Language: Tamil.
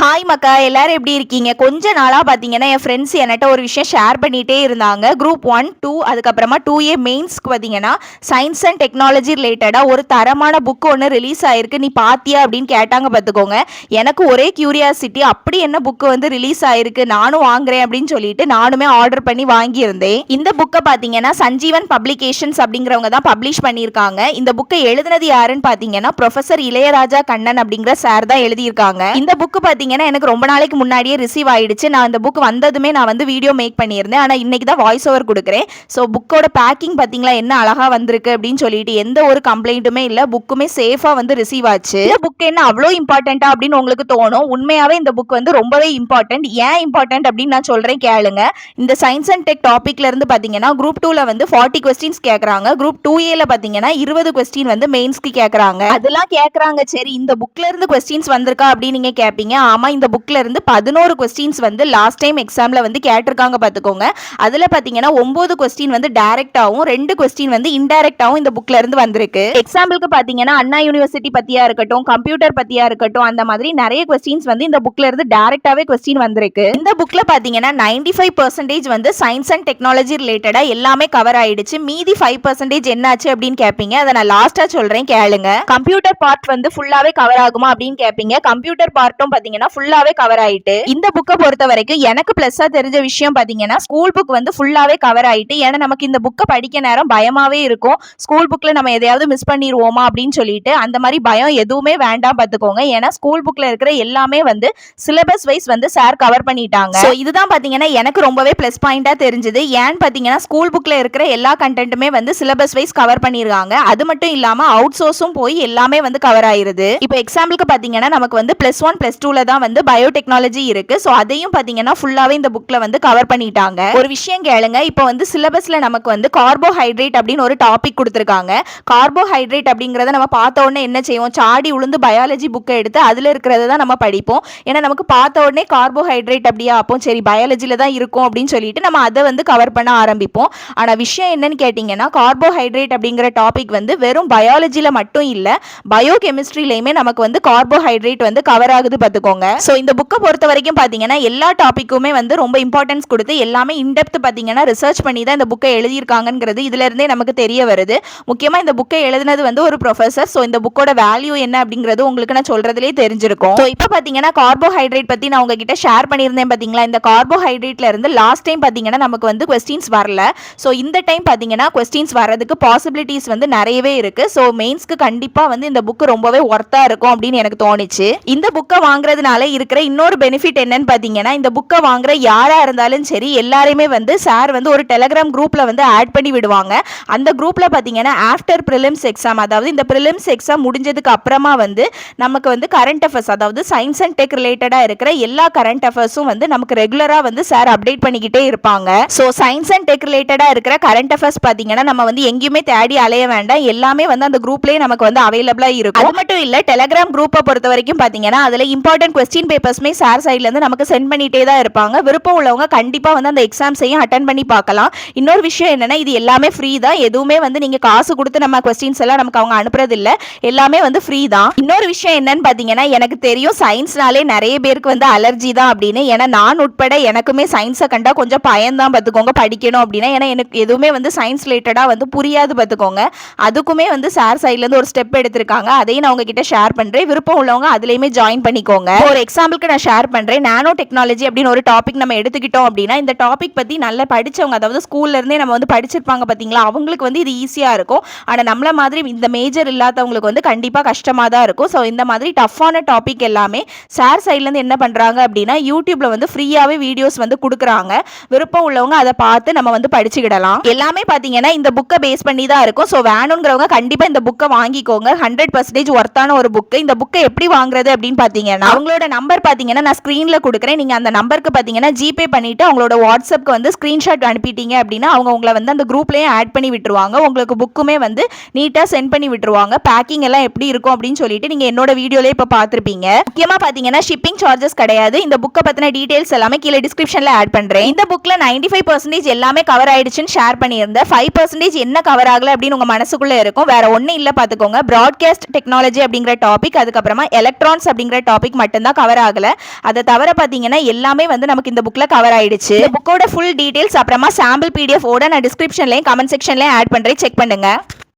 ஹாய் மக்கா, எல்லாரும் எப்படி இருக்கீங்க? கொஞ்ச நாளாக பார்த்தீங்கன்னா என் ஃப்ரெண்ட்ஸ் என்கிட்ட ஒரு விஷயம் ஷேர் பண்ணிகிட்டே இருந்தாங்க. குரூப் 1, 2 அதுக்கப்புறமா 2A மெயின்ஸ்க்கு பார்த்தீங்கன்னா சயின்ஸ் அண்ட் டெக்னாலஜி ரிலேட்டடாக ஒரு தரமான புக்கு ஒன்று ரிலீஸ் ஆயிருக்கு, நீ பாத்தியா அப்படின்னு கேட்டாங்க பார்த்துக்கோங்க. எனக்கு ஒரே கியூரியாசிட்டி, அப்படி என்ன புக்கு வந்து ரிலீஸ் ஆயிருக்கு, நானும் வாங்குறேன் அப்படின்னு சொல்லிட்டு நானுமே ஆர்டர் பண்ணி வாங்கியிருந்தேன். இந்த புக்கை பார்த்தீங்கன்னா சஞ்சீவன் பப்ளிகேஷன்ஸ் அப்படிங்கிறவங்க தான் பப்ளிஷ் பண்ணியிருக்காங்க. இந்த புக்கை எழுதினது யாருன்னு பார்த்தீங்கன்னா ப்ரொஃபசர் இளையராஜா கண்ணன் அப்படிங்கிற சார் தான் எழுதியிருக்காங்க. இந்த புக்கு எனக்கு ரொம்ப நாளைக்கு முன்னாடியே ரிசீவ் ஆயிடுச்சு. நான் அந்த புக் வந்ததுமே நான் வந்து வீடியோ மேக் பண்ணியிருந்தேன். ஆனால் இன்னைக்கு தான் வாய்ஸ் ஓவர் கொடுக்குறேன். ஸோ புக்கோட பேக்கிங் பார்த்தீங்களா என்ன அழகா வந்திருக்கு அப்படின்னு சொல்லிட்டு எந்த ஒரு கம்ப்ளைண்ட்டுமே இல்லை. புக்குமே சேஃபாக வந்து ரிசீவ் ஆச்சு. இந்த புக் என்ன அவ்வளோ இம்பார்ட்டண்டா அப்படின்னு உங்களுக்கு தோணும். உண்மையாவே இந்த புக் வந்து ரொம்பவே இம்பார்ட்டன்ட். ஏன் இம்பார்ட்டன்ட் அப்படின்னு நான் சொல்றேன் கேளுங்க. இந்த சயின்ஸ் அண்ட் டெக் டாபிக்ல இருந்து பார்த்தீங்கன்னா குரூப் 2ல வந்து 40 கொஸ்டின்ஸ் கேட்குறாங்க. குரூப் 2Aல பார்த்தீங்கன்னா 20 கொஸ்டின் வந்து மெயின்ஸ்க்கு கேட்குறாங்க. அதெல்லாம் கேட்குறாங்க. சரி, இந்த புக்ல இருந்து கொஸ்டின்ஸ் வந்திருக்கா அப்படின்னு நீங்க கேட்பீங்க. ஆமா, இந்த புக்ல இருந்து 11 கொஸ்டின்ஸ் வந்து லாஸ்ட் டைம் எக்ஸாம்ல வந்து கேட்டிருக்காங்க பாத்துக்கோங்க. அதுல பாத்தீங்கன்னா 9 கொஸ்டின் வந்து டைரக்டாவும் 2 கொஸ்டின் வந்து இன்டைரக்டாவும் இந்த புக்ல இருந்து வந்திருக்கு. எக்ஸாம்பிளுக்கு பாத்தீங்கன்னா அண்ணா யூனிவர்சிட்டி பத்தியா இருக்கட்டும், கம்ப்யூட்டர் பத்தியா இருக்கட்டும், அந்த மாதிரி நிறைய கொஸ்டின்ஸ் வந்து இந்த புக்ல இருந்து டைரக்டாவே கொஸ்டின் வந்திருக்கு. இந்த புக்ல பாத்தீங்கன்னா 95% வந்து சயின்ஸ் அண்ட் டெக்னாலஜி ரிலேட்டடா எல்லாமே கவர் ஆயிடுச்சு. மீதி 5% என்னாச்சு அப்படின்னு கேட்பீங்க. அதை நான் லாஸ்டா சொல்றேன் கேளுங்க. கம்ப்யூட்டர் பார்ட் வந்து ஃபுல்லாவே கவர் ஆகுமா அப்படின்னு கேட்பீங்க. கம்ப்யூட்டர் பார்ட்டும் பாத்தீங்கன்னா ஃபுல்லாவே கவர் ஆயிட்டு. இந்த புக்கை பொறுத்த வரைக்கும் எனக்கு பிளஸ்ஸா தெரிஞ்ச விஷயம் பாத்தீங்கன்னா ஸ்கூல் புக் வந்து ஃபுல்லாவே கவர் ஆயிட்டு. ஏன்னா நமக்கு இந்த புக்கை படிக்க நேரம் பயமாவே இருக்கும். ஸ்கூல் புக்ல நம்ம எதையாவது மிஸ் பண்ணிடுவோமா அப்படின்னு சொல்லிட்டு அந்த மாதிரி பயம் எதுவுமே வேண்டாம் பாத்துக்கோங்க. ஏன்னா ஸ்கூல் புக்ல இருக்கிற எல்லாமே வந்து சிலபஸ் வைஸ் வந்து சார் கவர் பண்ணிட்டாங்க. ஸோ இதுதான் பாத்தீங்கன்னா எனக்கு ரொம்பவே பிளஸ் பாயிண்டா தெரிஞ்சது. ஏன்னு பாத்தீங்கன்னா ஸ்கூல் புக்ல இருக்கிற எல்லா கண்டென்ட்டுமே வந்து சிலபஸ் வைஸ் கவர் பண்ணிருக்காங்க. அது மட்டும் இல்லாம அவுட் சோர்ஸும் போய் எல்லாமே வந்து கவர் ஆயிருது. இப்போ எக்ஸாம்பிளுக்கு பாத்தீங்கன்னா நமக்கு வந்து +1 +2ல தான் வந்து பயோடெக்னாலஜி இருக்கு. சோ அதையும் பாத்தீங்கன்னா ஃபுல்லாவே இந்த புக்ல வந்து கவர் பண்ணிட்டாங்க. ஒரு விஷயம் கேளுங்க, இப்போ வந்து சிலபஸ்ல நமக்கு வந்து கார்போஹைட்ரேட் அப்படின்னு ஒரு டாபிக் கொடுத்திருக்காங்க. கார்போஹைட்ரேட் அப்படிங்கறத நம்ம பார்த்த உடனே என்ன செய்வோம், சாடி உளுந்து பயாலஜி புக்கை எடுத்து அதுல இருக்கிறத தான் நம்ம படிப்போம். ஏன்னா நமக்கு பார்த்த உடனே கார்போஹைட்ரேட் அப்படியா, அப்போ சரி பயாலஜில தான் இருக்கும் அப்படின்னு சொல்லிட்டு நம்ம அதை வந்து கவர் பண்ண ஆரம்பிப்போம். ஆனா விஷயம் என்னன்னு கேட்டீங்கன்னா கார்போஹைட்ரேட் அப்படிங்கிற டாபிக் வந்து வெறும் பயாலஜில மட்டும் இல்ல, பயோ கெமிஸ்ட்ரியிலயுமே நமக்கு வந்து கார்போஹைட்ரேட் வந்து கவர் ஆகுது பாத்துக்கோங்க. சோ இந்த புக்கை பொறுத்த வரைக்கும் பாத்தீங்கன்னா எல்லா டாபிக்குமே வந்து ரொம்ப இம்பார்ட்டன்ஸ் கொடுத்து எல்லாமே இன்டெப்த் பாத்தீங்கன்னா ரிசர்ச் பண்ணி தான் இந்த புக்கை எழுதியிருக்காங்கிறது இதுல இருந்தே நமக்கு தெரிய வருது. முக்கியமா இந்த புக்கை எழுதினது வந்து ஒரு ப்ரொஃபசர். சோ இந்த புக்கோட வேல்யூ என்ன அப்படிங்கிறது உங்களுக்கு நான் சொல்றதுலேயே தெரிஞ்சிருக்கும். ஸோ இப்போ பாத்தீங்கன்னா கார்போஹைட்ரேட் பத்தி நான் உங்ககிட்ட ஷேர் பண்ணியிருந்தேன் பாத்தீங்களா. இந்த கார்போஹைட்ரேட்ல இருந்து லாஸ்ட் டைம் பாத்தீங்கன்னா நமக்கு வந்து கொஸ்டின்ஸ் வரல. ஸோ இந்த டைம் பாத்தீங்கன்னா கொஸ்டின்ஸ் வரதுக்கு பாசிபிலிட்டிஸ் வந்து நிறையவே இருக்கு. ஸோ மெயின்ஸ்க்கு கண்டிப்பா வந்து இந்த புக் ரொம்பவே ஒர்த்தா இருக்கும் அப்படின்னு எனக்கு தோணுச்சு. இந்த புக்கை வாங்குறதுனால இருக்கிற இன்னொரு பெனிஃபிட் என்னன்னு பாத்தீங்கன்னா இந்த புக்கை வாங்குற யாரா இருந்தாலும் சரி எல்லாரையுமே வந்து சார் வந்து ஒரு டெலிகிராம் குரூப்ல வந்து ஆட் பண்ணி விடுவாங்க. அந்த குரூப்ல பாத்தீங்கன்னா ஆஃப்டர் பிரிலிம்ஸ் எக்ஸாம், அதாவது இந்த பிரிலிம்ஸ் எக்ஸாம் முடிஞ்சதுக்கு அப்புறமா வந்து நமக்கு வந்து கரண்ட் அஃபேர்ஸ், அதாவது சயின்ஸ் அண்ட் டெக் ரிலேட்டடா இருக்கிற எல்லா கரண்ட் அஃபேர்ஸும் வந்து நமக்கு ரெகுலரா வந்து சார் அப்டேட் பண்ணிக்கிட்டே இருப்பாங்க. ஸோ சயின்ஸ் அண்ட் டெக் ரிலேட்டடா இருக்கிற கரண்ட் அஃபேர்ஸ் பாத்தீங்கன்னா நம்ம வந்து எங்கேயுமே தேடி அலைய வேண்டாம், எல்லாமே வந்து அந்த குரூப்லயே நமக்கு வந்து அவைலபிளா இருக்கும். அது மட்டும் இல்ல, டெலிகிராம் குரூப்பை பொறுத்த வரைக்கும் பாத்தீங்கன்னா அதுல இம்பார்ட்டன்ட் கொஸ்டின் பேப்பர்ஸ்மே சார் சைட்ல இருந்து நமக்கு சென்ட் பண்ணிட்டே தான் இருப்பாங்க. விருப்பம் உள்ளவங்க கண்டிப்பா வந்து அந்த எக்ஸாம்ஸையும் அட்டென்ட் பண்ணி பார்க்கலாம். இன்னொரு விஷயம் என்னன்னா இது எல்லாமே ஃப்ரீ தான். எதுவுமே வந்து நீங்க காசு கொடுத்து நம்ம கொஸ்டின்ஸ் எல்லாம் நமக்கு அவங்க அனுப்புறது இல்ல, எல்லாமே வந்து ஃப்ரீ தான். இன்னொரு விஷயம் என்னன்னு பாத்தீங்கன்னா எனக்கு தெரியும் சயின்ஸ்னாலே நிறைய பேருக்கு வந்து அலர்ஜி தான் அப்படின்னு. ஏன்னா நான் உட்பட எனக்குமே சயின்ஸை கண்டா கொஞ்சம் பயம்தான் பாத்துக்கோங்க படிக்கணும் அப்படின்னா. ஏன்னா எனக்கு எதுவுமே வந்து சயின்ஸ் ரிலேட்டடா வந்து புரியாது பாத்துக்கோங்க. அதுக்குமே வந்து சார் சைட்ல இருந்து ஒரு ஸ்டெப் எடுத்திருக்காங்க. அதையும் நான் உங்ககிட்ட ஷேர் பண்றேன். விருப்பம் உள்ளவங்க அதுலயுமே ஜாயின் பண்ணிக்கோங்க. ஒரு எக்ஸாம்பிளுக்கு நான் ஷேர் பண்றேன். நானோ டெக்னாலஜி அப்படின்னு ஒரு டாபிக் நம்ம எடுத்துக்கிட்டோம் அப்படின்னா இந்த டாபிக் பத்தி நல்லா படிச்சவங்க, அதாவது ஸ்கூல்ல இருந்தே நம்ம வந்து படிச்சிருப்பாங்க பாத்தீங்களா, அவங்களுக்கு வந்து இது ஈஸியா இருக்கும். ஆனா நம்மள மாதிரி இந்த மேஜர் இல்லாதவங்களுக்கு வந்து கண்டிப்பா கஷ்டமா தான் இருக்கும். ஸோ இந்த மாதிரி டஃப்பான டாபிக் எல்லாமே சார் சைட்ல இருந்து என்ன பண்றாங்க அப்படின்னா யூடியூப்ல வந்து ஃப்ரீயாவே வீடியோஸ் வந்து கொடுக்குறாங்க. விருப்பம் உள்ளவங்க அதை பார்த்து நம்ம வந்து படிச்சுக்கிடலாம். எல்லாமே பாத்தீங்கன்னா இந்த புக்கை பேஸ் பண்ணி தான் இருக்கும். ஸோ வேணுங்கிறவங்க கண்டிப்பா இந்த புக்கை வாங்கிக்கோங்க. 100% ஒர்த்தான ஒரு புக். இந்த புக்கை எப்படி வாங்குறது அப்படின்னு பாத்தீங்கன்னா அவங்களோட நம்பர் பாத்தீங்கன்னா நான் ஸ்கிரீன்ல கொடுக்குறேன். நீங்க அந்த நம்பருக்கு பாத்தீங்கன்னா ஜிபே பண்ணிட்டு அவங்களோட வாட்ஸ்அப்க்கு வந்து ஸ்கிரீன்ஷாட் அனுப்பிட்டீங்க அப்படின்னா அவங்க உங்களை வந்து அந்த குரூப்லயே ஆட் பண்ணி விட்டுருவாங்க. உங்களுக்கு புக்குமே வந்து நீட்டா சென்ட் பண்ணி விட்டுருவாங்க. பேக்கிங் எல்லாம் எப்படி இருக்கும் அப்படின்னு சொல்லிட்டு நீங்க என்னோட வீடியோல இப்ப பாத்திருப்பீங்க. முக்கியமா பாத்தீங்கன்னா ஷிப்பிங் சார்ஜஸ் கிடையாது. இந்த புக்கை பத்தின டீடைல்ஸ் எல்லாமே கீழே டிஸ்கிரிப்ஷன்ல ஆட் பண்றேன். இந்த புக்ல 95% எல்லாமே கவர் ஆயிடுச்சுன்னு ஷேர் பண்ணியிருந்தேன். 5% என்ன கவர் ஆகல அப்படின்னு உங்க மனசுக்குள்ள இருக்கும். வேற ஒண்ணு இல்ல பாத்துக்கோங்க. பிராட்காஸ்ட் டெக்னாலஜி அப்படிங்கிற டாபிக், அதுக்கப்புறமா எலக்ட்ரான்ஸ் அப்படிங்கிற டாபிக் மட்டும் தான் கவர் ஆகல. அதை தவிர பார்த்தீங்கன்னா எல்லாமே வந்து நமக்கு இந்த புக்கில் கவர் ஆயிடுச்சு. இந்த புக்கோட ஃபுல் டீடைல்ஸ் அப்புறமா சாம்பிள் PDF ஓட நான் டிஸ்கிரிப்ஷன்லையும் கமெண்ட் செக்ஷன்லையும் ஆட் பண்ணுறேன், செக் பண்ணுங்க.